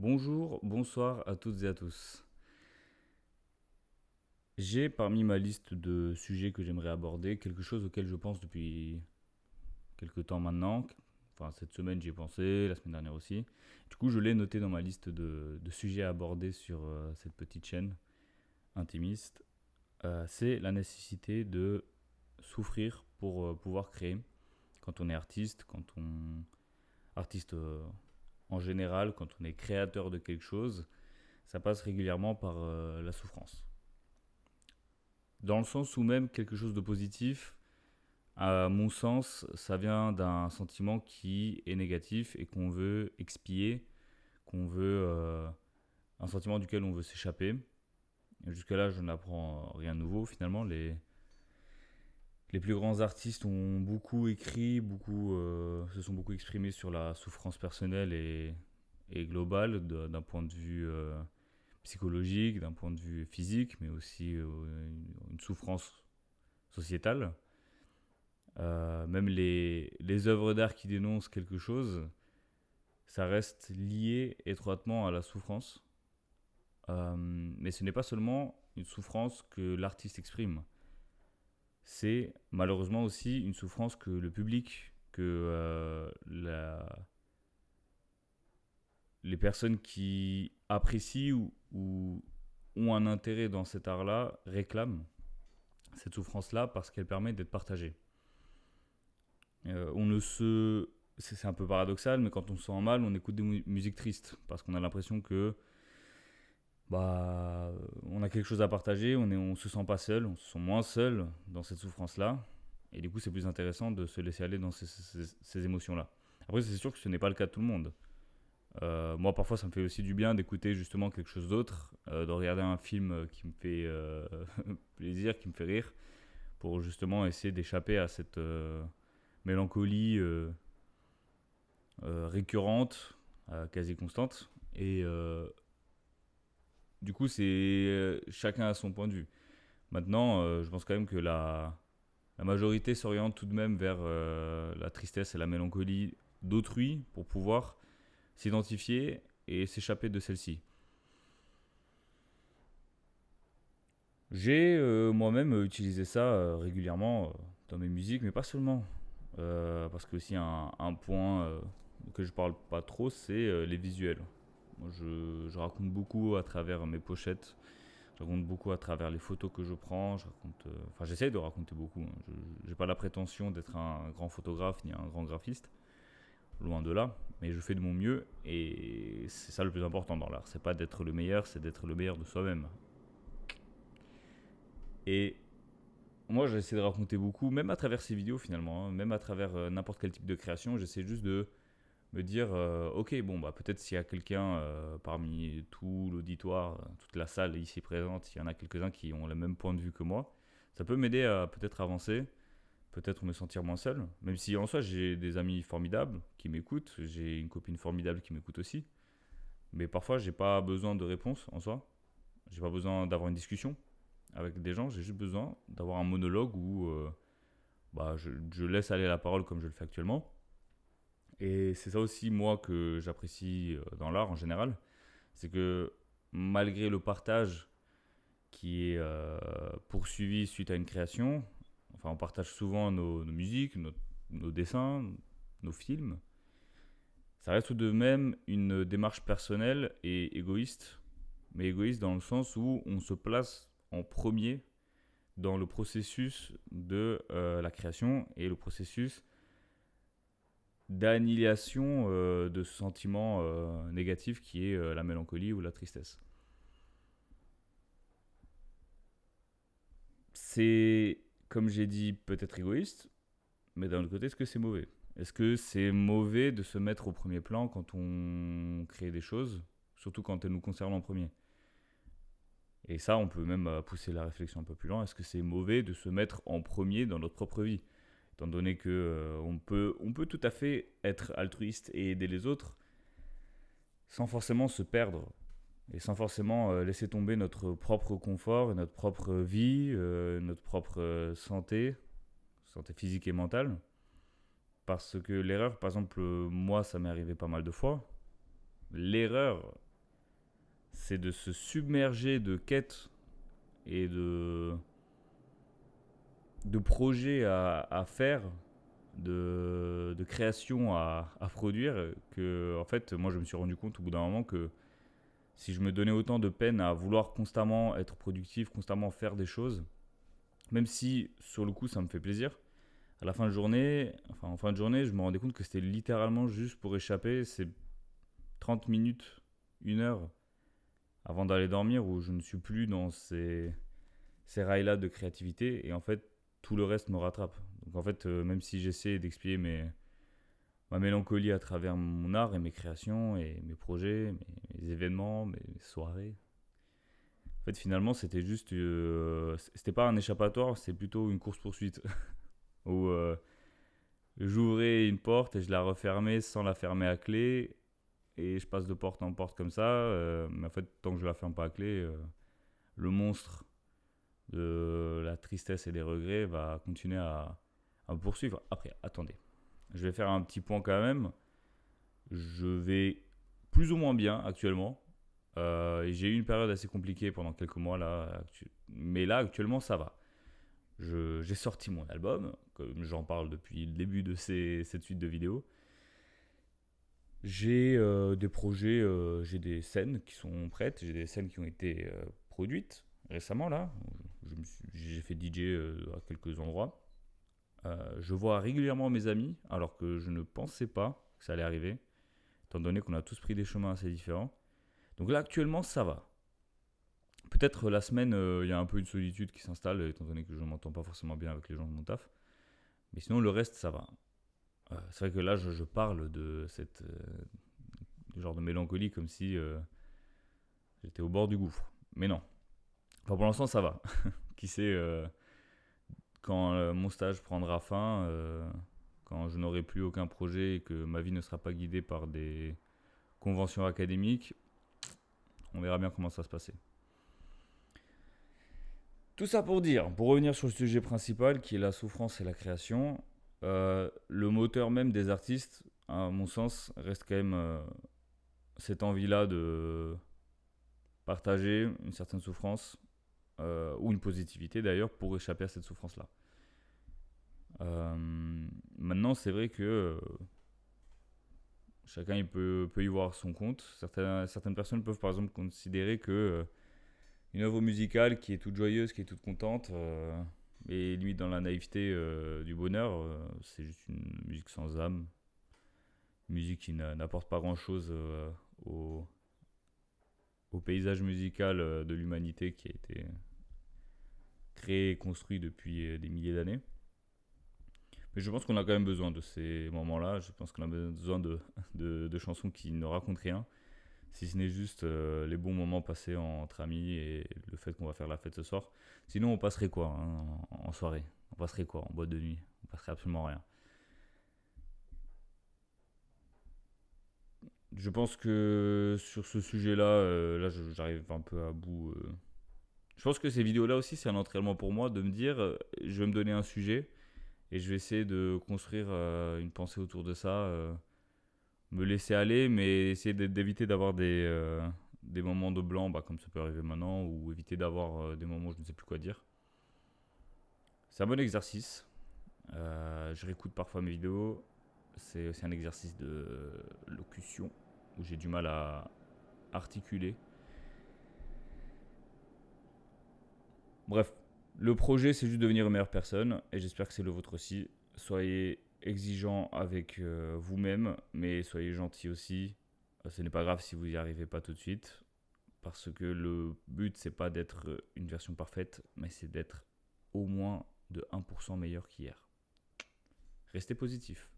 Bonjour, bonsoir à toutes et à tous. J'ai parmi ma liste de sujets que j'aimerais aborder quelque chose auquel je pense depuis quelques temps maintenant. Enfin, cette semaine j'y ai pensé, la semaine dernière aussi. Du coup, je l'ai noté dans ma liste de sujets à aborder sur cette petite chaîne intimiste. C'est la nécessité de souffrir pour pouvoir créer. Quand on est artiste, artiste en général, quand on est créateur de quelque chose, ça passe régulièrement par la souffrance. Dans le sens où même quelque chose de positif, à mon sens, ça vient d'un sentiment qui est négatif et qu'on veut expier, qu'on veut un sentiment duquel on veut s'échapper. Jusque-là, je n'apprends rien de nouveau finalement. Les plus grands artistes ont beaucoup écrit, se sont beaucoup exprimés sur la souffrance personnelle et globale d'un point de vue psychologique, d'un point de vue physique, mais aussi une souffrance sociétale. Même les œuvres d'art qui dénoncent quelque chose, ça reste lié étroitement à la souffrance. Mais ce n'est pas seulement une souffrance que l'artiste exprime, c'est malheureusement aussi une souffrance que le public, que les personnes qui apprécient ou ont un intérêt dans cet art-là réclament cette souffrance-là parce qu'elle permet d'être partagée. On ne se c'est un peu paradoxal, mais quand on se sent mal, on écoute des musiques tristes parce qu'on a l'impression que on a quelque chose à partager, on se sent pas seul, on se sent moins seul dans cette souffrance-là, et du coup c'est plus intéressant de se laisser aller dans ces émotions-là. Après c'est sûr que ce n'est pas le cas de tout le monde. Moi parfois ça me fait aussi du bien d'écouter justement quelque chose d'autre, de regarder un film qui me fait plaisir, qui me fait rire, pour justement essayer d'échapper à cette mélancolie récurrente, quasi constante. Et du coup, c'est chacun a son point de vue. Maintenant, je pense quand même que la majorité s'oriente tout de même vers la tristesse et la mélancolie d'autrui pour pouvoir s'identifier et s'échapper de celle-ci. J'ai moi-même utilisé ça régulièrement dans mes musiques, mais pas seulement. Parce que aussi un point que je parle pas trop, c'est les visuels. Moi, je raconte beaucoup à travers mes pochettes, je raconte beaucoup à travers les photos que je prends, enfin j'essaye de raconter beaucoup, hein. Je n'ai pas la prétention d'être un grand photographe ni un grand graphiste, loin de là, mais je fais de mon mieux et c'est ça le plus important dans l'art. C'est pas d'être le meilleur, c'est d'être le meilleur de soi-même. Et moi j'essaie de raconter beaucoup, même à travers ces vidéos finalement, hein, même à travers n'importe quel type de création, j'essaie juste de me dire ok bon bah peut-être s'il y a quelqu'un parmi tout l'auditoire, toute la salle ici présente, s'il y en a quelques-uns qui ont le même point de vue que moi, ça peut m'aider à peut-être avancer, peut-être me sentir moins seul, même si en soi j'ai des amis formidables qui m'écoutent, j'ai une copine formidable qui m'écoute aussi, mais parfois j'ai pas besoin de réponse en soi, j'ai pas besoin d'avoir une discussion avec des gens, j'ai juste besoin d'avoir un monologue où je laisse aller la parole comme je le fais actuellement. Et c'est ça aussi, moi, que j'apprécie dans l'art en général. C'est que malgré le partage qui est poursuivi suite à une création, enfin, on partage souvent nos musiques, nos dessins, nos films. Ça reste tout de même une démarche personnelle et égoïste, mais égoïste dans le sens où on se place en premier dans le processus de la création et le processus d'annihilation de ce sentiment négatif qui est la mélancolie ou la tristesse. C'est, comme j'ai dit, peut-être égoïste, mais d'un autre côté, est-ce que c'est mauvais? Est-ce que c'est mauvais de se mettre au premier plan quand on crée des choses, surtout quand elles nous concernent en premier? Et ça, on peut même pousser la réflexion un peu plus loin. Est-ce que c'est mauvais de se mettre en premier dans notre propre vie? Étant donné que on peut tout à fait être altruiste et aider les autres sans forcément se perdre et sans forcément laisser tomber notre propre confort et notre propre vie, notre propre santé physique et mentale. Parce que l'erreur, par exemple, moi, ça m'est arrivé pas mal de fois. L'erreur c'est de se submerger de quêtes et de projets à faire, de création à produire, que en fait, moi je me suis rendu compte au bout d'un moment que si je me donnais autant de peine à vouloir constamment être productif, constamment faire des choses, même si sur le coup ça me fait plaisir, à la fin de journée, enfin en fin de journée, je me rendais compte que c'était littéralement juste pour échapper ces 30 minutes, 1 heure avant d'aller dormir où je ne suis plus dans ces rails-là de créativité et en fait tout le reste me rattrape. Donc en fait, même si j'essaie d'expier ma mélancolie à travers mon art et mes créations et mes projets, mes événements, mes soirées, en fait finalement c'était juste, c'était pas un échappatoire, c'est plutôt une course-poursuite où j'ouvrais une porte et je la refermais sans la fermer à clé et je passe de porte en porte comme ça, mais en fait tant que je la ferme pas à clé, le monstre de la tristesse et des regrets va continuer à me poursuivre. Après, attendez, je vais faire un petit point quand même. Je vais plus ou moins bien actuellement. Et j'ai eu une période assez compliquée pendant quelques mois là, mais là actuellement ça va. J'ai sorti mon album, comme j'en parle depuis le début de cette suite de vidéos. J'ai des projets, j'ai des scènes qui sont prêtes, j'ai des scènes qui ont été produites récemment là. J'ai fait DJ à quelques endroits. Je vois régulièrement mes amis, alors que je ne pensais pas que ça allait arriver, étant donné qu'on a tous pris des chemins assez différents. Donc là, actuellement, ça va. Peut-être la semaine, il y a un peu une solitude qui s'installe, étant donné que je ne m'entends pas forcément bien avec les gens de mon taf. Mais sinon, le reste, ça va. C'est vrai que là, je parle de cette genre de mélancolie comme si j'étais au bord du gouffre. Mais non. Enfin, pour l'instant, ça va. Qui sait, quand mon stage prendra fin, quand je n'aurai plus aucun projet et que ma vie ne sera pas guidée par des conventions académiques, on verra bien comment ça va se passer. Tout ça pour dire, pour revenir sur le sujet principal qui est la souffrance et la création, le moteur même des artistes, à mon sens, reste quand même cette envie-là de partager une certaine souffrance ou une positivité d'ailleurs pour échapper à cette souffrance-là. Maintenant, c'est vrai que chacun peut y voir son compte. Certaines personnes peuvent par exemple considérer que une œuvre musicale qui est toute joyeuse, qui est toute contente, et limite dans la naïveté du bonheur, c'est juste une musique sans âme, une musique qui n'apporte pas grand-chose au paysage musical de l'humanité qui a été créé et construit depuis des milliers d'années. Mais je pense qu'on a quand même besoin de ces moments-là. Je pense qu'on a besoin de chansons qui ne racontent rien, si ce n'est juste les bons moments passés entre amis et le fait qu'on va faire la fête ce soir. Sinon, on passerait quoi en soirée? On passerait quoi en boîte de nuit? On passerait absolument rien. Je pense que sur ce sujet-là, j'arrive un peu à bout. Je pense que ces vidéos-là aussi, c'est un entraînement pour moi de me dire, je vais me donner un sujet et je vais essayer de construire une pensée autour de ça, me laisser aller, mais essayer d'éviter d'avoir des moments de blanc, bah, comme ça peut arriver maintenant, ou éviter d'avoir des moments où je ne sais plus quoi dire. C'est un bon exercice. Je réécoute parfois mes vidéos. C'est aussi un exercice de locution où j'ai du mal à articuler. Bref, le projet, c'est juste devenir une meilleure personne et j'espère que c'est le vôtre aussi. Soyez exigeant avec vous-même, mais soyez gentil aussi. Ce n'est pas grave si vous n'y arrivez pas tout de suite, parce que le but, c'est pas d'être une version parfaite, mais c'est d'être au moins de 1% meilleur qu'hier. Restez positif.